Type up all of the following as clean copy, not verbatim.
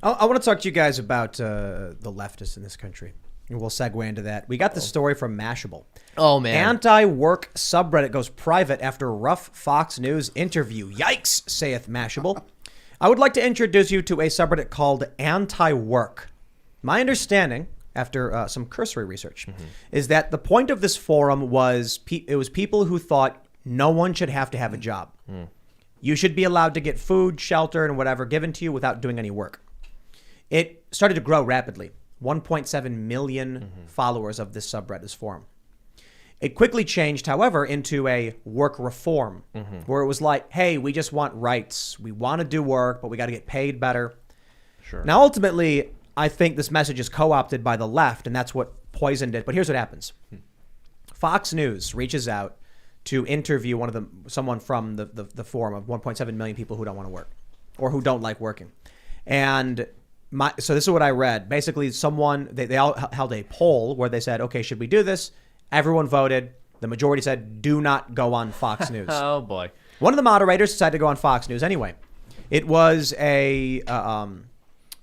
I want to talk to you guys about the leftists in this country. And we'll segue into that. We got the story from Mashable. Oh, man. Anti-work subreddit goes private after rough Fox News interview. Yikes, saith Mashable. I would like to introduce you to a subreddit called Anti-Work. My understanding, after some cursory research, is that the point of this forum was it was people who thought no one should have to have a job. You should be allowed to get food, shelter, and whatever given to you without doing any work. It started to grow rapidly. 1.7 million followers of this subreddit, this forum. It quickly changed, however, into a work reform, where it was like, hey, we just want rights. We want to do work, but we got to get paid better. Sure. Now, ultimately, I think this message is co-opted by the left, and that's what poisoned it. But here's what happens. Fox News reaches out to interview someone from the forum of 1.7 million people who don't want to work or who don't like working. And so this is what I read. Basically, they all held a poll where they said, okay, should we do this? Everyone voted. The majority said, do not go on Fox News. Oh, boy. One of the moderators decided to go on Fox News anyway. It was a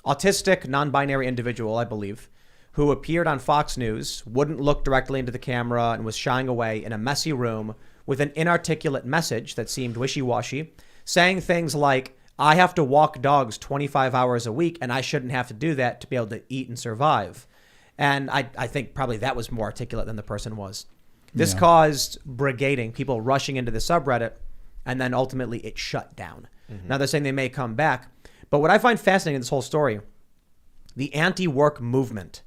autistic, non-binary individual, I believe, who appeared on Fox News, wouldn't look directly into the camera, and was shying away in a messy room with an inarticulate message that seemed wishy-washy, saying things like, I have to walk dogs 25 hours a week, and I shouldn't have to do that to be able to eat and survive. And I think probably that was more articulate than the person was. This caused brigading, people rushing into the subreddit, and then ultimately it shut down. Now they're saying they may come back. But what I find fascinating in this whole story, the anti-work movement,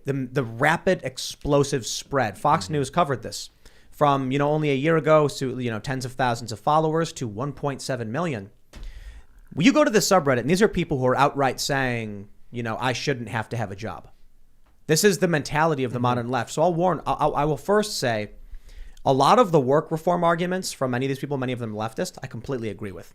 the rapid explosive spread. Fox News covered this from, only a year ago to, tens of thousands of followers to 1.7 million. When you go to the subreddit, and these are people who are outright saying, I shouldn't have to have a job. This is the mentality of the modern left. So I will first say a lot of the work reform arguments from many of these people, many of them leftist, I completely agree with.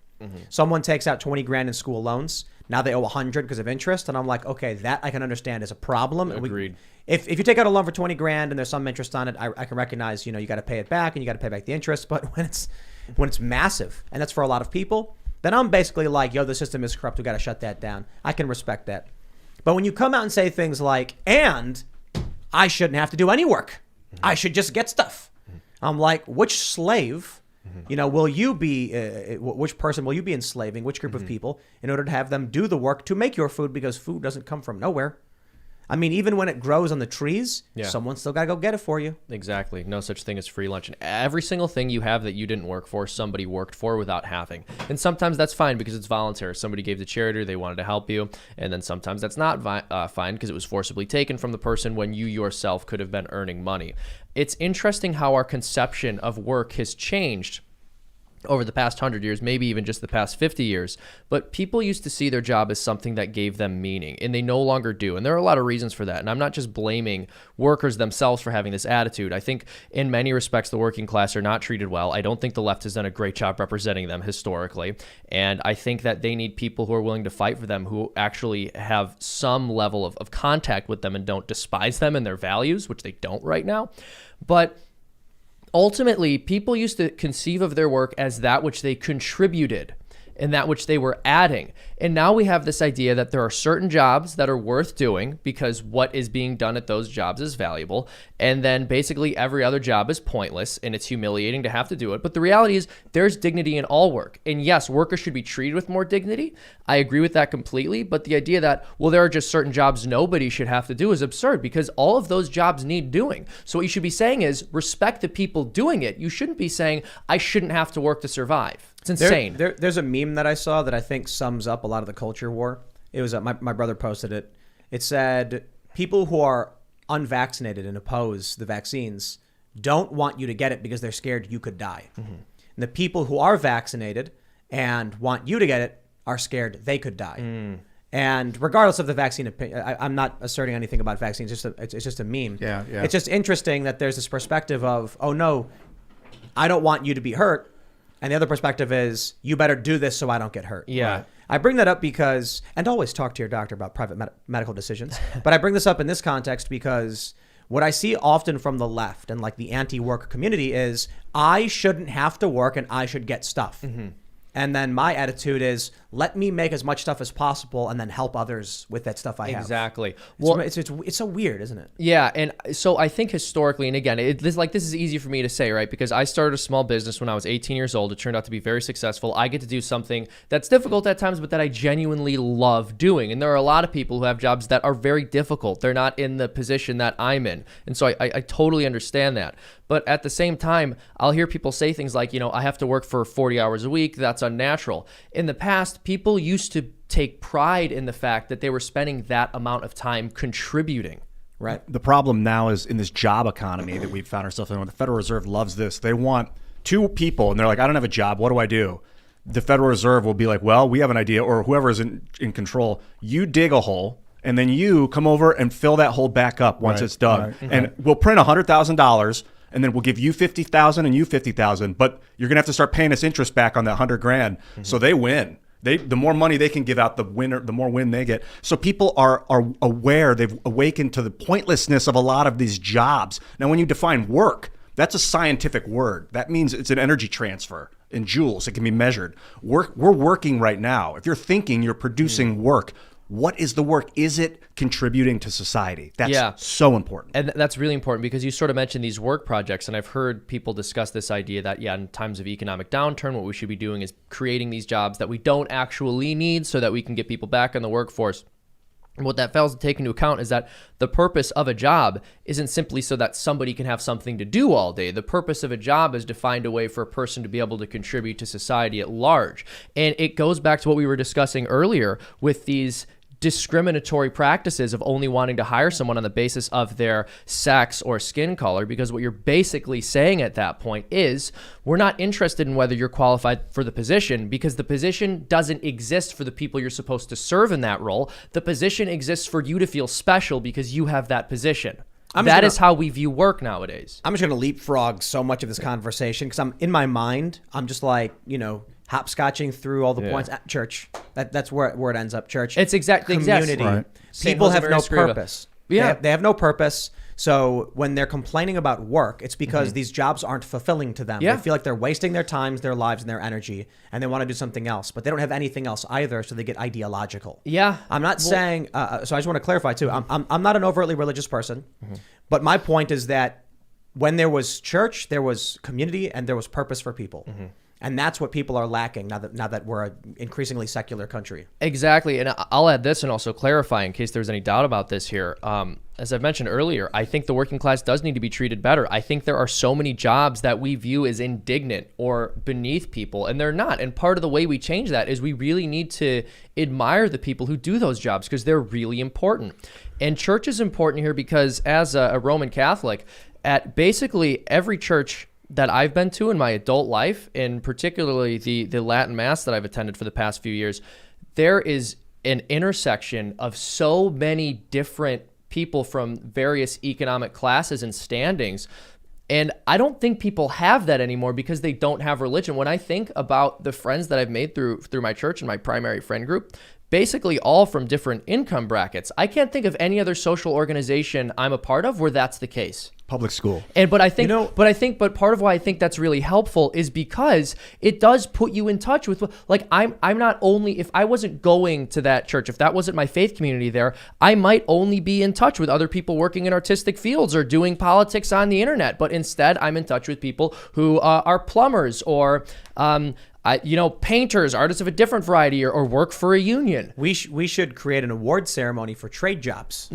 Someone takes out 20 grand in school loans. Now they owe 100 because of interest. And I'm like, okay, that I can understand is a problem. Agreed. If you take out a loan for 20 grand and there's some interest on it, I can recognize, you got to pay it back and you got to pay back the interest. But when it's massive, and that's for a lot of people, then I'm basically like, the system is corrupt. We got to shut that down. I can respect that. But when you come out and say things like, and I shouldn't have to do any work, I should just get stuff. I'm like, which slave, will you be, which person will you be enslaving, which group of people in order to have them do the work to make your food, because food doesn't come from nowhere. I mean, even when it grows on the trees, someone's still got to go get it for you. Exactly. No such thing as free lunch. And every single thing you have that you didn't work for, somebody worked for without having. And sometimes that's fine because it's voluntary. Somebody gave to charity, they wanted to help you. And then sometimes that's not fine because it was forcibly taken from the person when you yourself could have been earning money. It's interesting how our conception of work has changed over the past 100 years, maybe even just the past 50 years. But people used to see their job as something that gave them meaning, and they no longer do. And there are a lot of reasons for that. And I'm not just blaming workers themselves for having this attitude. I think in many respects, the working class are not treated well. I don't think the left has done a great job representing them historically. And I think that they need people who are willing to fight for them, who actually have some level of contact with them and don't despise them and their values, which they don't right now. But ultimately, people used to conceive of their work as that which they contributed and that which they were adding. And now we have this idea that there are certain jobs that are worth doing because what is being done at those jobs is valuable. And then basically every other job is pointless and it's humiliating to have to do it. But the reality is there's dignity in all work. And yes, workers should be treated with more dignity. I agree with that completely. But the idea that, well, there are just certain jobs nobody should have to do is absurd because all of those jobs need doing. So what you should be saying is respect the people doing it. You shouldn't be saying, I shouldn't have to work to survive. It's insane. There's a meme that I saw that I think sums up a lot of the culture war. It was my brother posted it. It said people who are unvaccinated and oppose the vaccines don't want you to get it because they're scared you could die. And the people who are vaccinated and want you to get it are scared they could die. And regardless of the vaccine opinion, I'm not asserting anything about vaccines. It's just a meme. Yeah. It's just interesting that there's this perspective of, oh no, I don't want you to be hurt. And the other perspective is, you better do this so I don't get hurt. Yeah. Right? I bring that up because, and always talk to your doctor about private medical decisions, but I bring this up in this context because what I see often from the left and like the anti-work community is, I shouldn't have to work and I should get stuff. And then my attitude is, let me make as much stuff as possible and then help others with that stuff I have. Exactly. Well, it's so weird, isn't it? Yeah, and so I think historically, and again, this is easy for me to say, right? Because I started a small business when I was 18 years old. It turned out to be very successful. I get to do something that's difficult at times, but that I genuinely love doing. And there are a lot of people who have jobs that are very difficult. They're not in the position that I'm in. And so I totally understand that. But at the same time, I'll hear people say things like, I have to work for 40 hours a week. That's unnatural. In the past, people used to take pride in the fact that they were spending that amount of time contributing. Right. The problem now is in this job economy that we've found ourselves in. When the Federal Reserve loves this, they want two people, and they're like, I don't have a job. What do I do? The Federal Reserve will be like, well, we have an idea, or whoever is in control, you dig a hole, and then you come over and fill that hole back up once it's done. Right. Mm-hmm. And we'll print $100,000. And then we'll give you 50,000 and you 50,000, but you're gonna have to start paying us interest back on that 100 grand. Mm-hmm. So they win. The more money they can give out, the more win they get. So people are aware. They've awakened to the pointlessness of a lot of these jobs. Now, when you define work, that's a scientific word. That means it's an energy transfer in joules. It can be measured. We're working right now. If you're thinking, you're producing work. What is the work? Is it contributing to society? That's so important. And that's really important because you sort of mentioned these work projects, and I've heard people discuss this idea that, in times of economic downturn, what we should be doing is creating these jobs that we don't actually need so that we can get people back in the workforce. And what that fails to take into account is that the purpose of a job isn't simply so that somebody can have something to do all day. The purpose of a job is to find a way for a person to be able to contribute to society at large. And it goes back to what we were discussing earlier with these discriminatory practices of only wanting to hire someone on the basis of their sex or skin color, because what you're basically saying at that point is we're not interested in whether you're qualified for the position, because the position doesn't exist for the people you're supposed to serve in that role. The position exists for you to feel special because you have that position. That is how we view work nowadays. I'm just going to leapfrog so much of this conversation because I'm in my mind, I'm just like, hopscotching through all the points at church. That's where it ends up. Church. It's exactly community. Right. People have no purpose. Yeah, they have no purpose. So when they're complaining about work, it's because these jobs aren't fulfilling to them. Yeah. They feel like they're wasting their time, their lives, and their energy, and they want to do something else. But they don't have anything else either, so they get ideological. Yeah. I'm not saying. So I just want to clarify too. I'm not an overtly religious person, but my point is that when there was church, there was community, and there was purpose for people. And that's what people are lacking now that we're an increasingly secular country. Exactly. And I'll add this and also clarify in case there's any doubt about this here. As I've mentioned earlier, I think the working class does need to be treated better. I think there are so many jobs that we view as indignant or beneath people, and they're not. And part of the way we change that is we really need to admire the people who do those jobs because they're really important. And church is important here because as a Roman Catholic, at basically every church that I've been to in my adult life, and particularly the Latin Mass that I've attended for the past few years, there is an intersection of so many different people from various economic classes and standings. And I don't think people have that anymore because they don't have religion. When I think about the friends that I've made through my church and my primary friend group, basically all from different income brackets. I can't think of any other social organization I'm a part of where that's the case. Public school. But part of why I think that's really helpful is because it does put you in touch with, like, I'm not only, if I wasn't going to that church, if that wasn't my faith community there, I might only be in touch with other people working in artistic fields or doing politics on the internet. But instead, I'm in touch with people who are plumbers or, painters, artists of a different variety, or work for a union. We should create an award ceremony for trade jobs.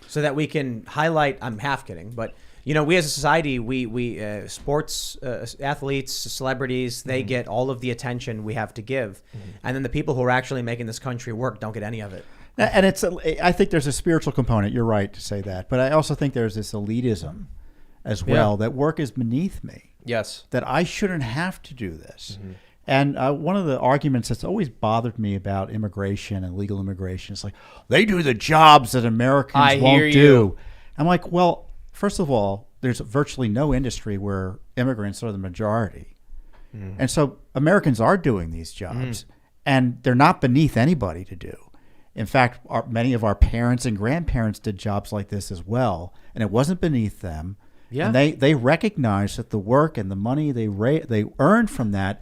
So that we can highlight, I'm half kidding, but we as a society, we sports athletes, celebrities, they get all of the attention we have to give. And then the people who are actually making this country work don't get any of it. And I think there's a spiritual component. You're right to say that. But I also think there's this elitism as well, that work is beneath me. Yes. That I shouldn't have to do this. And one of the arguments that's always bothered me about immigration and legal immigration is like, they do the jobs that Americans won't do. I'm like, well, first of all, there's virtually no industry where immigrants are the majority. And so Americans are doing these jobs, and they're not beneath anybody to do. In fact, many of our parents and grandparents did jobs like this as well, and it wasn't beneath them. And they recognized that the work and the money they earned from that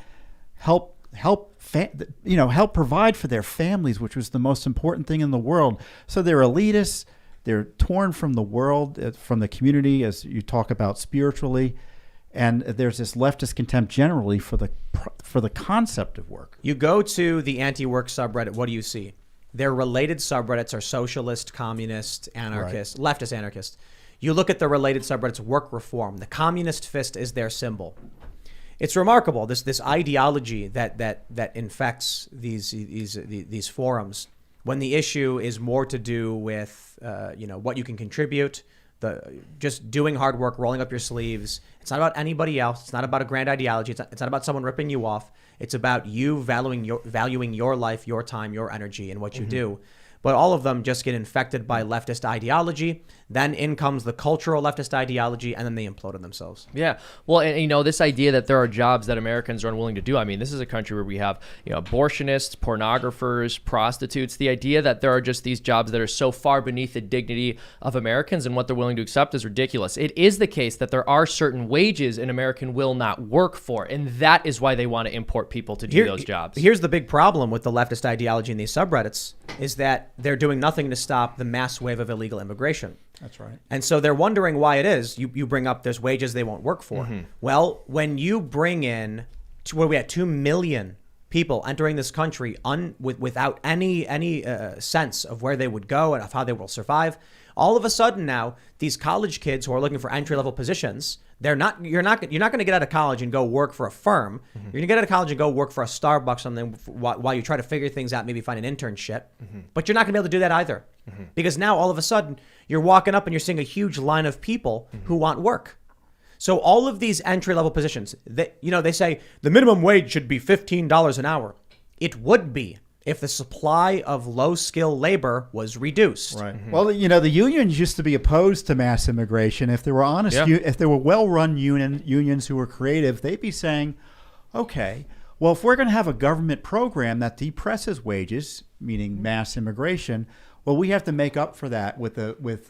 help help help provide for their families, which was the most important thing in the world. So they're elitists. They're torn from the world, from the community, as you talk about spiritually. And there's this leftist contempt generally for the concept of work. You go to the anti-work subreddit, what do you see? Their related subreddits are socialist, communist, anarchist, leftist, anarchist. You look at the related subreddits, work reform. The communist fist is their symbol. It's remarkable, this ideology that infects these forums, when the issue is more to do with what you can contribute, just doing hard work, rolling up your sleeves. It's not about anybody else. It's not about a grand ideology. It's not about someone ripping you off. It's about you valuing your life, your time, your energy, and what you do. But all of them just get infected by leftist ideology. Then in comes the cultural leftist ideology, and then they implode on themselves. Yeah. Well, and this idea that there are jobs that Americans are unwilling to do. I mean, this is a country where we have, abortionists, pornographers, prostitutes. The idea that there are just these jobs that are so far beneath the dignity of Americans and what they're willing to accept is ridiculous. It is the case that there are certain wages an American will not work for, and that is why they want to import people to do those jobs. Here's the big problem with the leftist ideology in these subreddits is that they're doing nothing to stop the mass wave of illegal immigration. That's right. And so they're wondering why it is. You bring up there's wages they won't work for. Well, when you bring in, where we had 2 million people entering this country without any sense of where they would go and of how they will survive, all of a sudden now these college kids who are looking for entry-level positions, you're not going to get out of college and go work for a firm. You're going to get out of college and go work for a Starbucks something while you try to figure things out, maybe find an internship. But you're not going to be able to do that either. Because now all of a sudden you're walking up and you're seeing a huge line of people who want work. So all of these entry-level positions, they say the minimum wage should be $15 an hour. It would be if the supply of low-skill labor was reduced. Right. Well, the unions used to be opposed to mass immigration. If there were honest, if there were well-run unions who were creative, they'd be saying, okay, well, if we're going to have a government program that depresses wages, meaning mass immigration, well, we have to make up for that with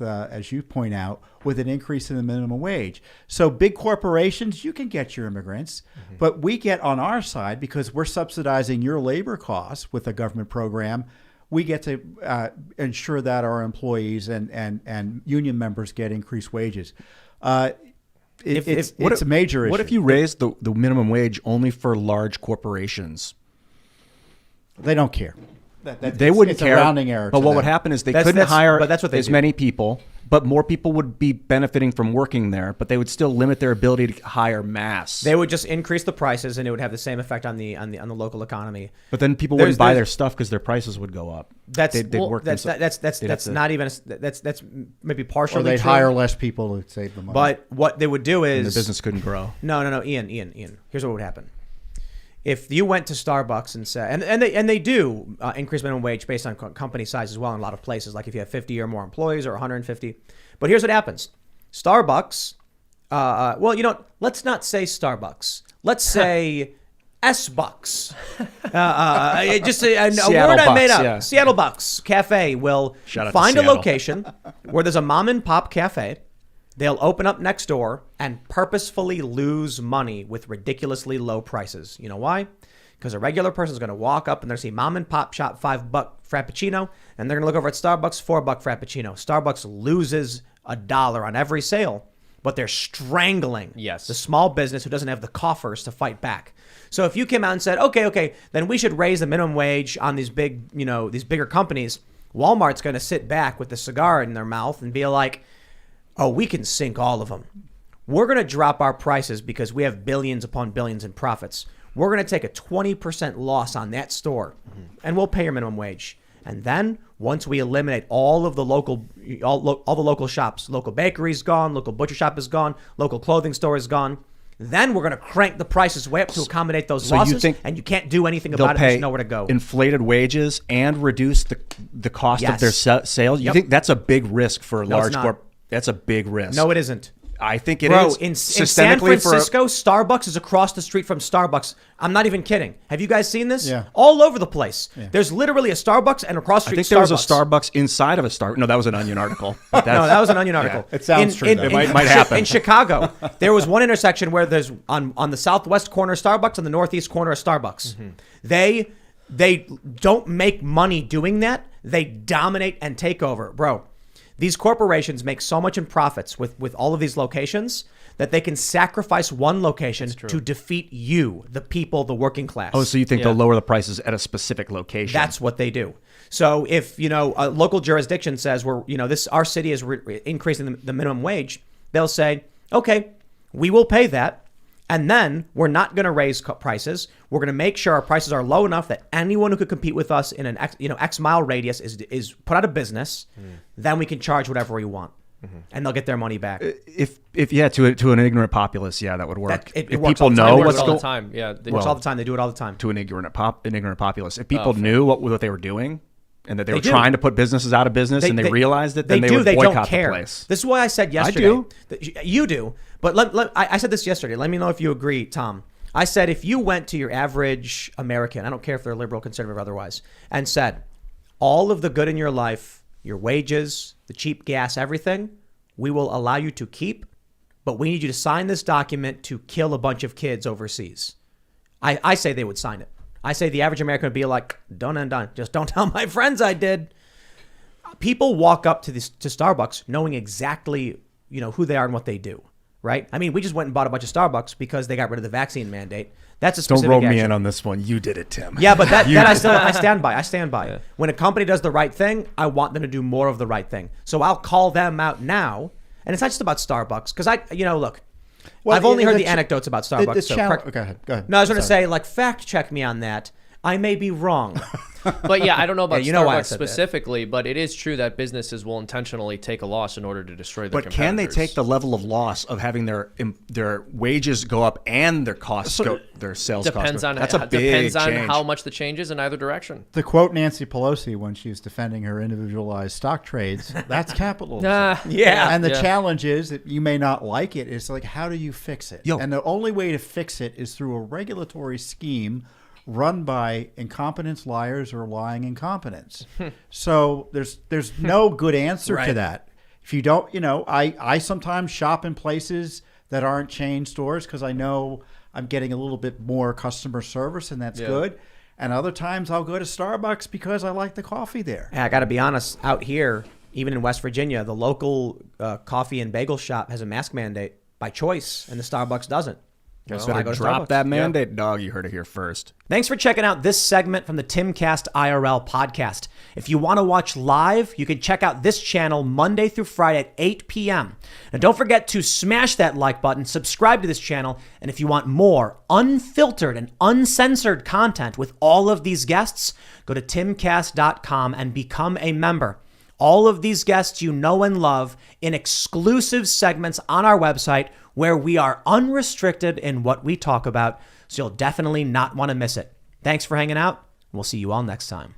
as you point out, with an increase in the minimum wage. So big corporations, you can get your immigrants, but we get on our side, because we're subsidizing your labor costs with a government program, we get to ensure that our employees and union members get increased wages. It's a major issue. What if you raise the minimum wage only for large corporations? They don't care. They wouldn't care. It's a rounding error. But what would happen is they couldn't hire as many people, but more people would be benefiting from working there, but they would still limit their ability to hire mass. They would just increase the prices, and it would have the same effect on the local economy. But then people wouldn't buy their stuff because their prices would go up. That's not even that's maybe partially. Or they'd true. hire less people to save the money. But what they would do is the business couldn't grow. No, Ian. Here's what would happen. If you went to Starbucks and said, and they do increase minimum wage based on company size as well in a lot of places, like if you have 50 or more employees or 150. But here's what happens. Starbucks, let's not say Starbucks. Let's say S-Bucks. Just a word I made up. Yeah. Seattle Bucks Cafe will find a location where there's a mom and pop cafe. They'll open up next door and purposefully lose money with ridiculously low prices. You know why? Because a regular person is going to walk up and they're going to see mom and pop shop $5 Frappuccino, and they're going to look over at Starbucks, $4 Frappuccino. Starbucks loses $1 on every sale, but they're strangling the small business who doesn't have the coffers to fight back. So if you came out and said, okay, then we should raise the minimum wage on these these bigger companies, Walmart's going to sit back with the cigar in their mouth and be like, oh, we can sink all of them. We're going to drop our prices because we have billions upon billions in profits. We're going to take a 20% loss on that store, and we'll pay your minimum wage. And then once we eliminate all the local shops, local bakery's gone, local butcher shop is gone, local clothing store is gone, then we're going to crank the prices way up to accommodate those losses, and you can't do anything about it. There's nowhere to go. Inflated wages and reduce the cost of their sales. You think that's a big risk for a large corp? That's a big risk. No, it isn't. I think it Bro, is. in San Francisco, Starbucks is across the street from Starbucks. I'm not even kidding. Have you guys seen this? Yeah. All over the place. Yeah. There's literally a Starbucks and across the I street think there was a Starbucks. Starbucks inside of a Starbucks. No, that was an Onion article. No, that was an Onion article. It sounds true. It might happen. In Chicago, there was one intersection where there's on the southwest corner of Starbucks and the northeast corner of Starbucks. Mm-hmm. They don't make money doing that. They dominate and take over. Bro, these corporations make so much in profits with all of these locations that they can sacrifice one location to defeat you, the people, the working class. Oh, so you think they'll lower the prices at a specific location? That's what they do. So if, a local jurisdiction says our city is increasing the minimum wage, they'll say, okay, we will pay that. And then we're not going to raise prices. We're going to make sure our prices are low enough that anyone who could compete with us in an X mile radius is put out of business. Then we can charge whatever we want, and they'll get their money back. If to an ignorant populace, that would work. It if works people all the time. know It what's all going the time. Yeah, It works all the time. They do it all the time. to an ignorant populace. If people knew what they were doing and that they were do. trying to put businesses out of business and they realized it, then they would They boycott don't care. the place. This is why I said yesterday. I do. You do. But I said this yesterday. Let me know if you agree, Tom. I said if you went to your average American, I don't care if they're liberal, conservative, or otherwise, and said all of the good in your life, your wages, the cheap gas, everything, we will allow you to keep, but we need you to sign this document to kill a bunch of kids overseas. I say they would sign it. I say the average American would be like, done. Just don't tell my friends I did. People walk up to Starbucks knowing exactly, who they are and what they do, right? I mean, we just went and bought a bunch of Starbucks because they got rid of the vaccine mandate. That's a specific Don't roll me action. in on this one. You did it, Tim. Yeah, but that I stand by. I stand by. Yeah. When a company does the right thing, I want them to do more of the right thing. So I'll call them out now. And it's not just about Starbucks because look, Well, I've only heard the anecdotes about Starbucks. Go ahead. No, I was going to say, fact check me on that. I may be wrong. But yeah, I don't know about Starbucks said specifically, but it is true that businesses will intentionally take a loss in order to destroy their competitors. But can they take the level of loss of having their wages go up and their costs their sales depends costs go on up? That's a big depends on change. how much the change is in either direction. To quote Nancy Pelosi when she was defending her individualized stock trades, that's capitalism. Yeah. And the challenge is that you may not like it. It's like, how do you fix it? And the only way to fix it is through a regulatory scheme run by incompetence, liars, or lying incompetence. So there's no good answer to that. If you don't, I sometimes shop in places that aren't chain stores because I know I'm getting a little bit more customer service, and that's good. And other times I'll go to Starbucks because I like the coffee there. I got to be honest, out here, even in West Virginia, the local coffee and bagel shop has a mask mandate by choice, and the Starbucks doesn't. So I go to drop that mandate, dog. You heard it here first. Thanks for checking out this segment from the Timcast IRL podcast. If you want to watch live, you can check out this channel Monday through Friday at 8 p.m. And don't forget to smash that like button, subscribe to this channel, and if you want more unfiltered and uncensored content with all of these guests, go to timcast.com and become a member. All of these guests you know and love in exclusive segments on our website where we are unrestricted in what we talk about, so you'll definitely not want to miss it. Thanks for hanging out. We'll see you all next time.